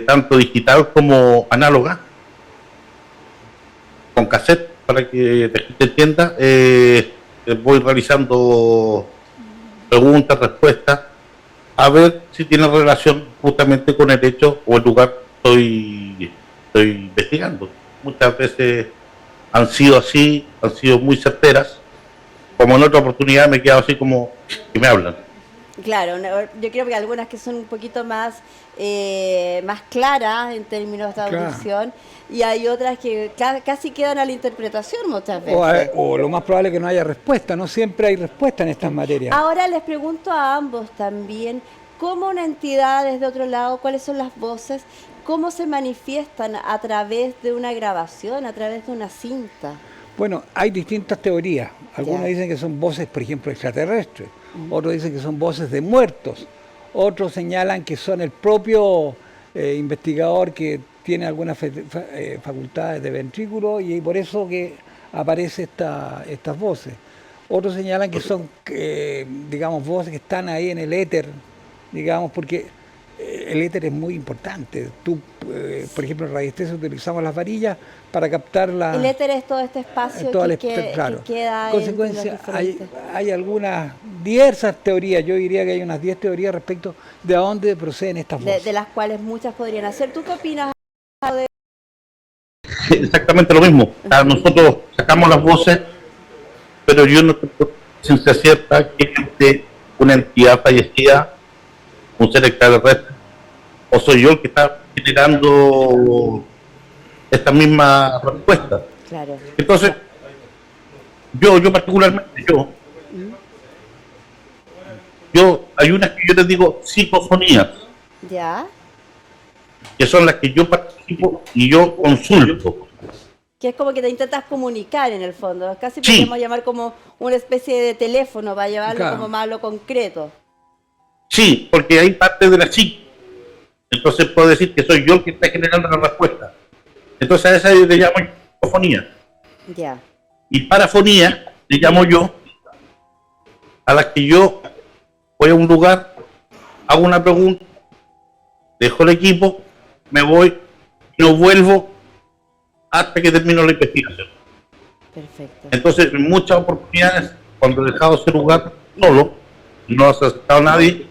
tanto digital como análoga, con cassette, para que te entienda. Voy realizando preguntas, respuestas, a ver si tiene relación justamente con el hecho o el lugar que estoy investigando. Muchas veces han sido así, han sido muy certeras, como en otra oportunidad me he quedado así como que me hablan.
Claro, yo creo que algunas que son un poquito más claras en términos de
Claro.
audición y hay otras que casi quedan a la interpretación muchas
O,
veces.
o lo más probable es que no haya respuesta, no siempre hay respuesta en estas materias.
Ahora les pregunto a ambos también, ¿cómo una entidad desde otro lado, cuáles son las voces, cómo se manifiestan a través de una grabación, a través de una cinta?
Bueno, hay distintas teorías. Algunos
Ya.
dicen que son voces, por ejemplo, extraterrestres. Otros dicen que son voces de muertos. Otros señalan que son el propio investigador que tiene algunas facultades de ventrículo y por eso que aparecen estas voces. Otros señalan que son, digamos, voces que están ahí en el éter, digamos, porque el éter es muy importante. Tú, por ejemplo, en radiestesia utilizamos las varillas para captar la...
El éter es todo este espacio
todo el
que
claro.
queda
En
entre los
consecuencia,
diferentes.
hay algunas diversas teorías, yo diría que hay unas 10 teorías respecto de a dónde proceden estas voces.
De las cuales muchas podrían hacer. ¿Tú qué opinas?
Exactamente lo mismo. Nosotros sacamos las voces, pero yo no tengo ciencia cierta que es de una entidad fallecida, un ser extraterrestre, o soy yo el que está generando esta misma respuesta.
Claro.
Entonces, yo particularmente, hay unas que yo les digo psicofonías,
¿Ya?
que son las que yo participo y yo consulto.
Que es como que te intentas comunicar en el fondo. Casi
Sí.
podríamos llamar como una especie de teléfono para llevarlo
Claro.
como más a lo concreto.
Sí, porque hay parte de la psique. Entonces puedo decir que soy yo el que está generando la respuesta. Entonces a esa yo le llamo psicofonía.
Ya.
Y parafonía le llamo yo a las que yo voy a un lugar, hago una pregunta, dejo el equipo, me voy y no vuelvo hasta que termino la investigación.
Perfecto.
Entonces, en muchas oportunidades, cuando he dejado ese lugar solo, no ha aceptado nadie,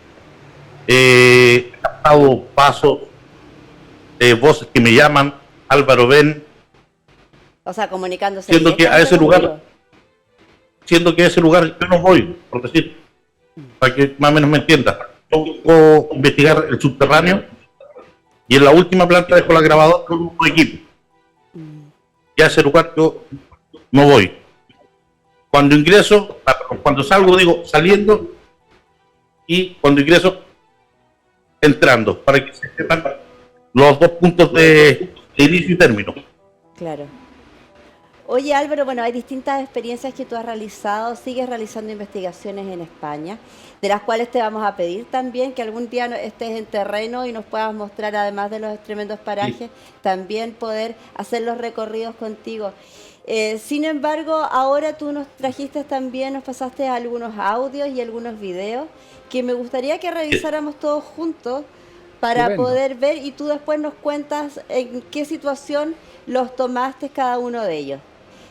he captado pasos, voces que me llaman, Álvaro, ven,
O sea, comunicándose.
siendo que a ese
directamente
lugar,
contigo.
siendo que a ese lugar yo no voy, por decir, para que más o menos me entienda. Yo puedo investigar el subterráneo y en la última planta dejo la grabadora con un equipo. Y a ese lugar yo no voy. Cuando ingreso, cuando salgo digo saliendo y cuando ingreso entrando, para que se sepan los dos puntos de inicio y término.
Claro. Oye Álvaro, bueno, hay distintas experiencias que tú has realizado, sigues realizando investigaciones en España, de las cuales te vamos a pedir también que algún día estés en terreno y nos puedas mostrar, además de los tremendos parajes, también poder hacer los recorridos contigo. Sin embargo, ahora tú nos trajiste también, nos pasaste algunos audios y algunos videos que me gustaría que revisáramos todos juntos para
Estupendo.
poder ver y tú después nos cuentas en qué situación los tomaste cada uno de ellos.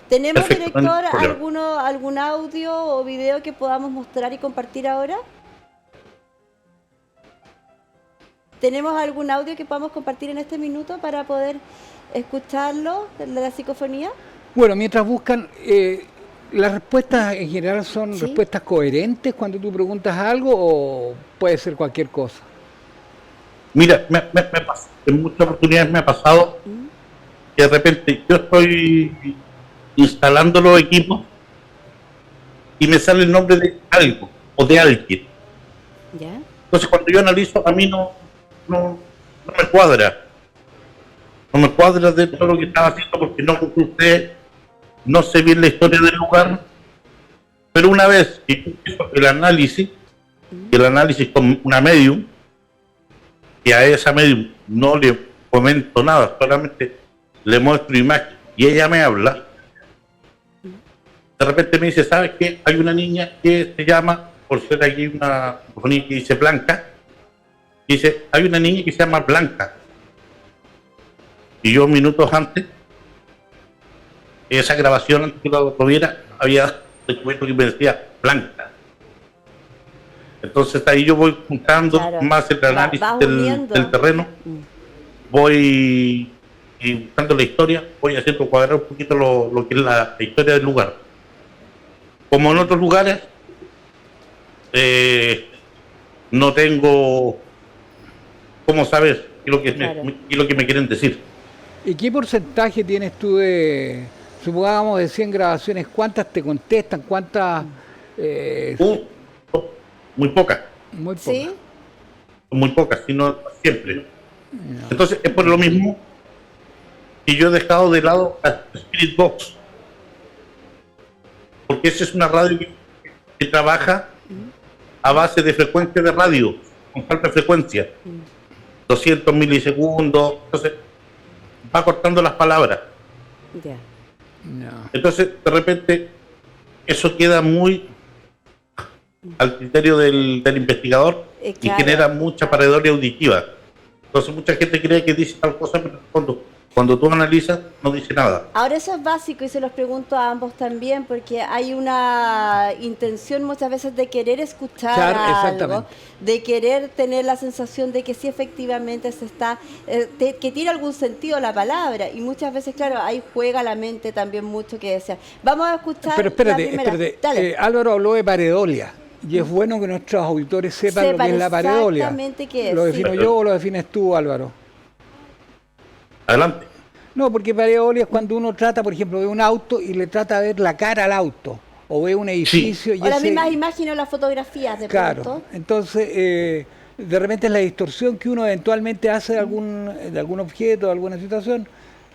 ¿Tenemos,
Perfecto, no hay
director,
problema.
algún audio o video que podamos mostrar y compartir ahora? ¿Tenemos algún audio que podamos compartir en este minuto para poder escucharlo, de la psicofonía?
Bueno, mientras buscan, las respuestas en general son
Sí.
respuestas coherentes cuando tú preguntas algo o puede ser cualquier cosa.
Mira, en muchas oportunidades me ha pasado que de repente yo estoy instalando los equipos y me sale el nombre de algo o de alguien.
¿Ya?
Entonces cuando yo analizo a mí no me cuadra. No me cuadra de todo lo que estaba haciendo porque no consulté, no sé bien la historia del lugar. Pero una vez que empiezo el análisis con una medium, que a esa medium no le comento nada, solamente le muestro imagen y ella me habla, de repente me dice, ¿sabes qué? Hay una niña que se llama, por ser aquí una niña que dice Blanca, dice, hay una niña que se llama Blanca. Y yo minutos antes, esa grabación, antes que lo viera, había descubierto que me decía Blanca. Entonces ahí yo voy juntando
Claro.
más el análisis
Vas
del
uniendo.
terreno, voy buscando la historia, voy haciendo cuadrar un poquito lo que es la historia del lugar. Como en otros lugares, no tengo cómo saber qué es lo que,
Claro.
qué es lo que me quieren decir.
¿Y qué porcentaje tienes tú de, supongamos, de 100 grabaciones? ¿Cuántas te contestan? ¿Cuántas?
Uh, muy pocas,
Muy pocas.
¿Sí?
muy pocas, sino siempre. Entonces es por lo mismo que yo he dejado de lado a Spirit Box, porque esa es una radio que trabaja a base de frecuencia de radio, con alta frecuencia, 200 milisegundos, entonces va cortando las palabras.
Ya.
No.
Entonces, de repente, eso queda muy al criterio del investigador y
Claro.
genera mucha pareidolia auditiva. Entonces, mucha gente cree que dice tal cosa, pero cuando tú analizas, no dice nada.
Ahora eso es básico y se los pregunto a ambos también, porque hay una intención muchas veces de querer escuchar
Claro,
algo,
exactamente.
de querer tener la sensación de que sí efectivamente se está, que tiene algún sentido la palabra, y muchas veces, claro, ahí juega la mente también mucho que decía. Vamos a escuchar
Pero
la
espérate,
primera.
espérate.
Dale.
Álvaro habló de pareidolia. Y es bueno que nuestros auditores sepan lo que
Sepan
es la pareidolia.
exactamente qué es,
¿Lo
sí.
defino yo o lo defines tú, Álvaro?
Adelante.
No, porque pareidolia es cuando uno trata, por ejemplo, de un auto y le trata de ver la cara al auto. O ve un edificio y
O las
ese...
mismas imágenes o las fotografías de
Claro,
pronto.
entonces de repente es la distorsión que uno eventualmente hace de algún objeto, de alguna situación,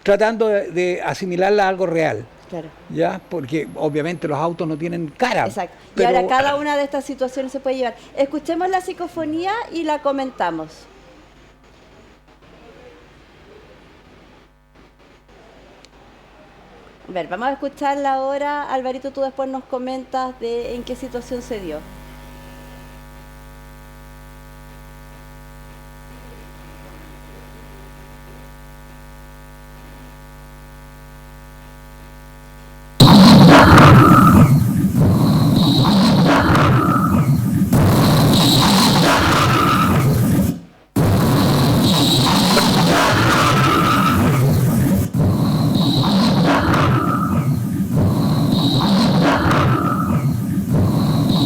tratando de asimilarla a algo real,
Claro.
¿ya? Porque obviamente los autos no tienen cara.
Exacto. Y
pero-
ahora cada una de estas situaciones se puede llevar. Escuchemos la psicofonía y la comentamos. A ver, vamos a escucharla ahora. Alvarito, tú después nos comentas de en qué situación se dio.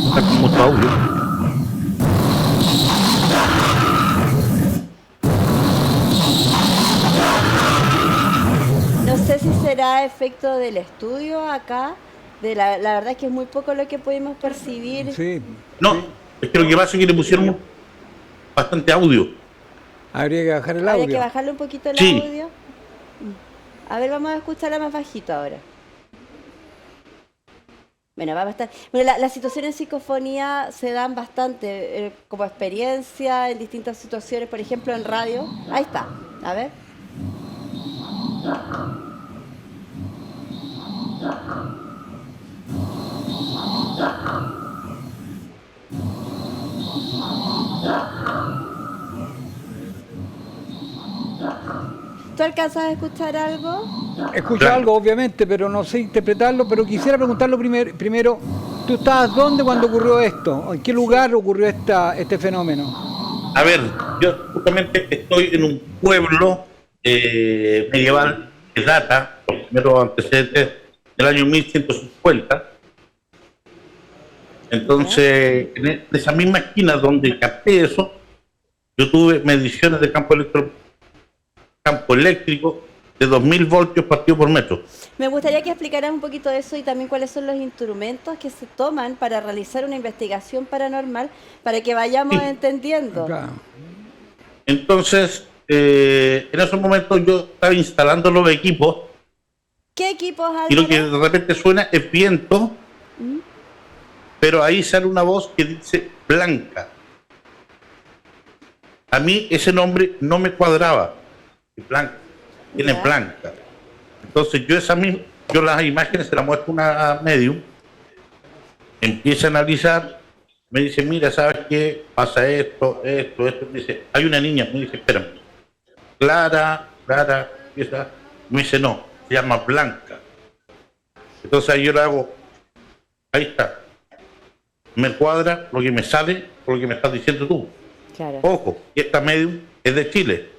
Está con mucho audio.
No sé si será efecto del estudio acá. La verdad es que es muy poco lo que pudimos percibir.
Sí,
No, es que lo que pasa es que le pusieron bastante audio.
habría que bajar el
Habría
audio.
que bajarle un poquito el
Sí.
audio. A ver, vamos a escucharla más bajito ahora. Bueno, vamos a estar. Bueno, las situaciones en psicofonía se dan bastante como experiencia en distintas situaciones, por ejemplo en radio. Ahí está. A ver. ¿Tú alcanzas a escuchar algo?
Escucho
Claro.
algo, obviamente, pero no sé interpretarlo, pero quisiera preguntarlo primero, ¿tú estabas dónde cuando ocurrió esto? ¿En qué lugar ocurrió este fenómeno?
A ver, yo justamente estoy en un pueblo medieval que data, por los primeros antecedentes, del año 1150. Entonces, en esa misma esquina donde capté eso, yo tuve mediciones de campo eléctrico de 2000 voltios partido por metro.
Me gustaría que explicaras un poquito de eso y también cuáles son los instrumentos que se toman para realizar una investigación paranormal para que vayamos
Sí.
entendiendo.
Claro.
Entonces, en esos momentos yo estaba instalando los equipos
¿Qué equipos,
y lo que
Álvaro?
de repente suena es viento, pero ahí sale una voz que dice Blanca. A mí ese nombre no me cuadraba. Blanca, tiene
Ya.
Blanca. Entonces yo las imágenes se las muestro a una medium, empieza a analizar, me dice, mira, ¿sabes qué? Pasa esto. Me dice, hay una niña, me dice, espérame. Clara, empieza, me dice, no, se llama Blanca. Entonces ahí yo le hago, ahí está. Me cuadra lo que me sale con lo que me estás diciendo tú.
Claro.
Ojo, y esta medium es de Chile.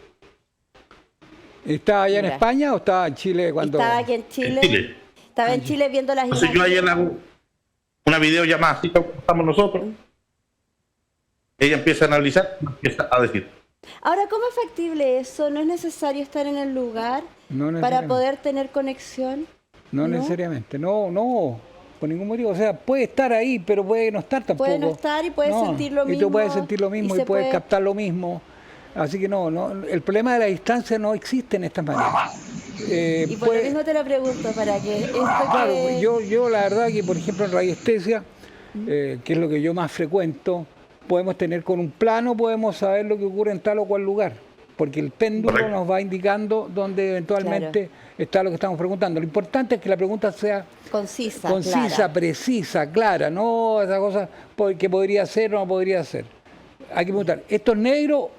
¿Estaba allá en
Mira.
España o estaba en Chile cuando...?
Estaba aquí en Chile.
En Chile.
Estaba en Chile viendo las
Entonces yo
imágenes.
ayer hago una videollamada así como estamos nosotros. Ella empieza a analizar, empieza a decir.
Ahora, ¿cómo es factible eso? ¿No es necesario estar en el lugar
No
para
necesariamente.
poder tener conexión?
No necesariamente, no, por ningún motivo. O sea, puede estar ahí, pero puede no estar tampoco.
Puede no estar y puede sentir lo
Y
mismo.
tú puedes sentir lo mismo y
se
puedes
puede-
captar lo mismo. Así que no, el problema de la distancia no existe en esta manera.
Y por lo mismo te lo pregunto, para que esto
Claro,
que...
yo la verdad que, por ejemplo, en radiestesia, que es lo que yo más frecuento, podemos tener con un plano, podemos saber lo que ocurre en tal o cual lugar, porque el péndulo
Correcto.
nos va indicando dónde eventualmente está lo que estamos preguntando. Lo importante es que la pregunta sea
concisa,
concisa,
clara.
precisa, clara, no esa cosa que podría ser o no podría ser. Hay que preguntar, ¿esto es negro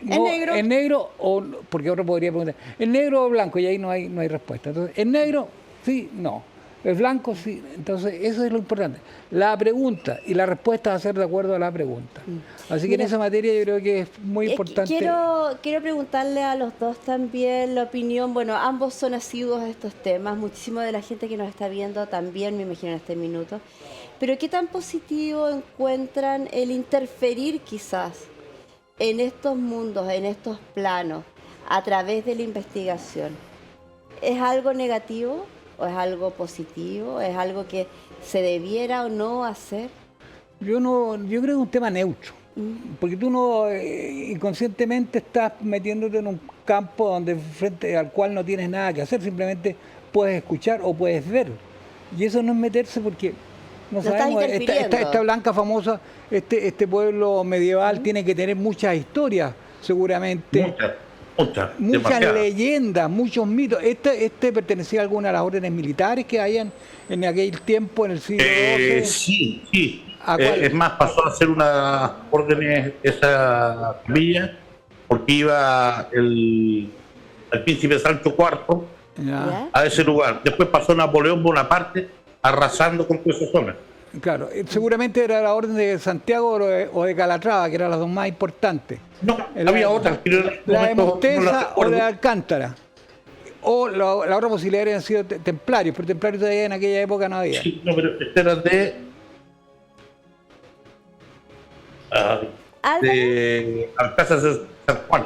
¿Es negro?
¿Es negro o porque otro podría preguntar, ¿es negro o blanco? Y ahí no hay respuesta. Entonces, ¿es negro? Sí, no. ¿Es blanco? Sí. Entonces, eso es lo importante. La pregunta y la respuesta va a ser de acuerdo a la pregunta. Así que
Mira,
en esa materia yo creo que es muy importante.
Quiero preguntarle a los dos también la opinión. Bueno, ambos son asiduos a estos temas. Muchísimo de la gente que nos está viendo también, me imagino, en este minuto. Pero ¿qué tan positivo encuentran el interferir quizás en estos mundos, en estos planos, a través de la investigación? ¿Es algo negativo o es algo positivo? ¿Es algo que se debiera o no hacer?
Yo creo que es un tema neutro. Porque tú no inconscientemente estás metiéndote en un campo donde frente al cual no tienes nada que hacer, simplemente puedes escuchar o puedes ver. Y eso no es meterse porque no
estás
sabemos,
interfiriendo.
esta blanca famosa, este pueblo medieval tiene que tener muchas historias, seguramente.
Muchas,
Muchas
demasiadas.
leyendas, muchos mitos. Este pertenecía a alguna de las órdenes militares que habían en aquel tiempo, en el siglo XII.
Sí, sí.
¿A cuál?
Es más, pasó a ser una orden esa villa porque iba el príncipe Sancho IV
Ya.
a ese lugar. Después pasó Napoleón Bonaparte arrasando con toda esa zona.
Claro, seguramente era la orden de Santiago o de Calatrava, que eran las dos más importantes.
No, había otras. Que en este
La de
momento no las
Mosteza o
recuerdo.
la de Alcántara. O la otra posibilidad habrían sido templarios, pero templarios todavía en aquella época no había.
Sí, no, pero este era de Alcázar de San Juan.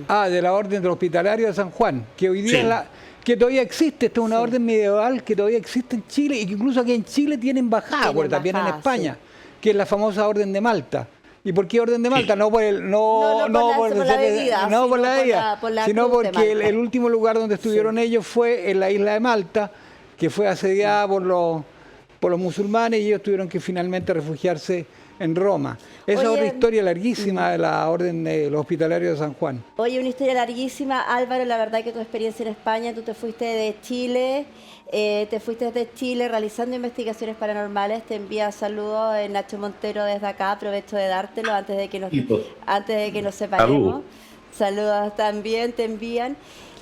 Ah, de la orden del hospitalario de San Juan, que hoy día
Sí.
es que todavía existe. Esta es una orden medieval que todavía existe en Chile y que incluso aquí en Chile tiene embajada,
Tiene
porque también en
embajada,
España, que es la famosa orden de Malta. ¿Y por qué orden de Malta? No por el
No por la bebida,
no
sino
por la
por
bebida,
por la
sino
cruz de
porque
Malta.
el último lugar donde estuvieron ellos fue en la isla de Malta, que fue asediada por los musulmanes y ellos tuvieron que finalmente refugiarse en Roma. Esa es
Oye,
otra historia larguísima de la orden de los hospitalarios de San Juan.
Oye, una historia larguísima. Álvaro, la verdad que tu experiencia en España, tú te fuiste de Chile, realizando investigaciones paranormales. Te envía saludos Nacho Montero desde acá. Aprovecho de dártelo antes de que nos separemos. Saludos también, te envían.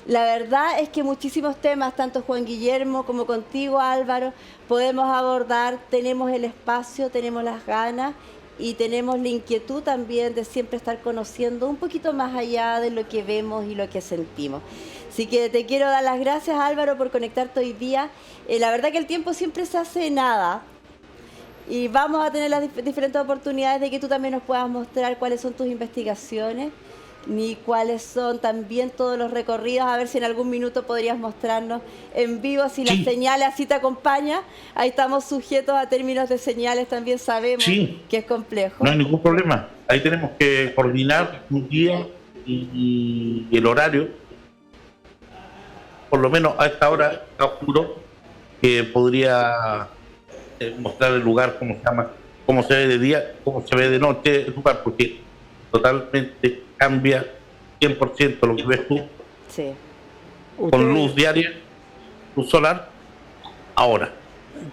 La verdad es que muchísimos temas, tanto Juan Guillermo como contigo, Álvaro, podemos abordar. Tenemos el espacio, tenemos las ganas y tenemos la inquietud también de siempre estar conociendo un poquito más allá de lo que vemos y lo que sentimos. Así que te quiero dar las gracias, Álvaro, por conectarte hoy día. La verdad que el tiempo siempre se hace nada y vamos a tener las diferentes oportunidades de que tú también nos puedas mostrar cuáles son tus investigaciones ni cuáles son también todos los recorridos, a ver si en algún minuto podrías mostrarnos en vivo si las señales así te acompañan. Ahí estamos sujetos a términos de señales, también sabemos que es complejo.
No hay ningún problema. Ahí tenemos que coordinar un día y el horario. Por lo menos a esta hora está oscuro, que podría mostrar el lugar, cómo se llama, cómo se ve de día, cómo se ve de noche el lugar, porque totalmente cambia 100% lo que ves tú con luz diaria, luz solar, ahora.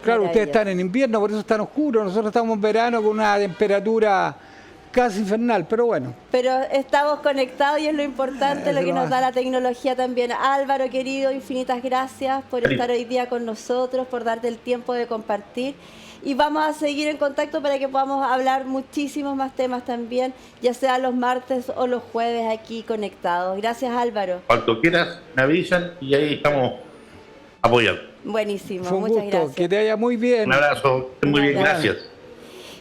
Claro, ustedes están en invierno, por eso están oscuros. Nosotros estamos en verano con una temperatura casi infernal, pero bueno.
Pero estamos conectados y es lo importante, lo que nos da la tecnología también. Álvaro, querido, infinitas gracias por estar hoy día con nosotros, por darte el tiempo de compartir. Y vamos a seguir en contacto para que podamos hablar muchísimos más temas también, ya sea los martes o los jueves aquí conectados. Gracias, Álvaro.
Cuando quieras, me avisan y ahí estamos apoyando.
Buenísimo,
Fue un
muchas
gusto,
gracias.
que te vaya muy bien.
Un abrazo, muy bien, gracias.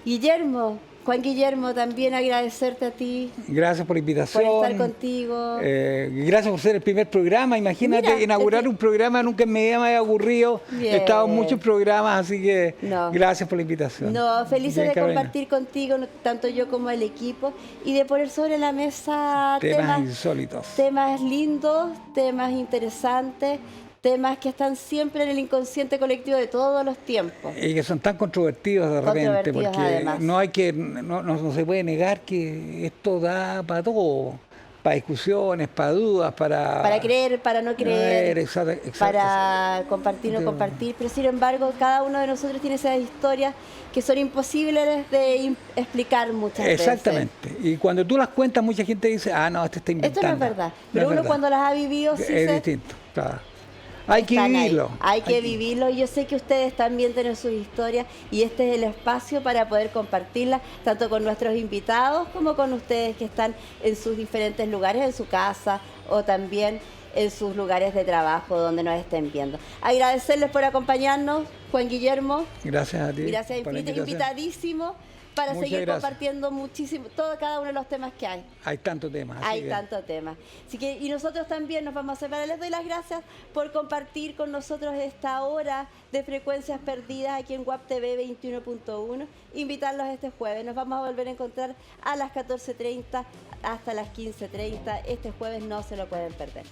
Guillermo, Juan Guillermo, también agradecerte a ti
Gracias por la invitación.
por estar contigo.
Gracias por ser el primer programa. Imagínate,
Mira,
inaugurar un programa nunca me había aburrido.
Bien.
He estado en muchos programas, así que
No.
gracias por la invitación.
No, felices
Bien,
de
Carolina.
compartir contigo, tanto yo como el equipo, y de poner sobre la mesa
Temas insólitos.
temas lindos, temas interesantes, temas que están siempre en el inconsciente colectivo de todos los tiempos.
Y que son tan controvertidos de repente,
Controvertidos,
porque
además.
no se puede negar que esto da para todo, para discusiones, para dudas,
Para creer, para no creer,
exacto.
para compartir, no compartir, pero sin embargo cada uno de nosotros tiene esas historias que son imposibles de explicar muchas veces.
Exactamente. Y cuando tú las cuentas, mucha gente dice, no, este está inventando.
Esto no es verdad, pero
No es
uno
verdad.
cuando las ha vivido sí
Es
se...
distinto, claro. Hay que
Están ahí.
vivirlo.
Hay que vivirlo. Yo sé que ustedes también tienen sus historias y este es el espacio para poder compartirlas tanto con nuestros invitados como con ustedes que están en sus diferentes lugares, en su casa o también en sus lugares de trabajo donde nos estén viendo. Agradecerles por acompañarnos, Juan Guillermo.
Gracias a ti.
Gracias,
por la invitación.
invitadísimo para
Muchas
seguir
gracias.
compartiendo muchísimo, cada uno de los temas que hay.
Hay tantos temas. así
Hay
que-
tantos temas. Así que, y nosotros también nos vamos a separar. Les doy las gracias por compartir con nosotros esta hora de frecuencias perdidas aquí en WAP TV 21.1. Invitarlos este jueves. Nos vamos a volver a encontrar a las 14:30 hasta las 15:30. Este jueves no se lo pueden perder.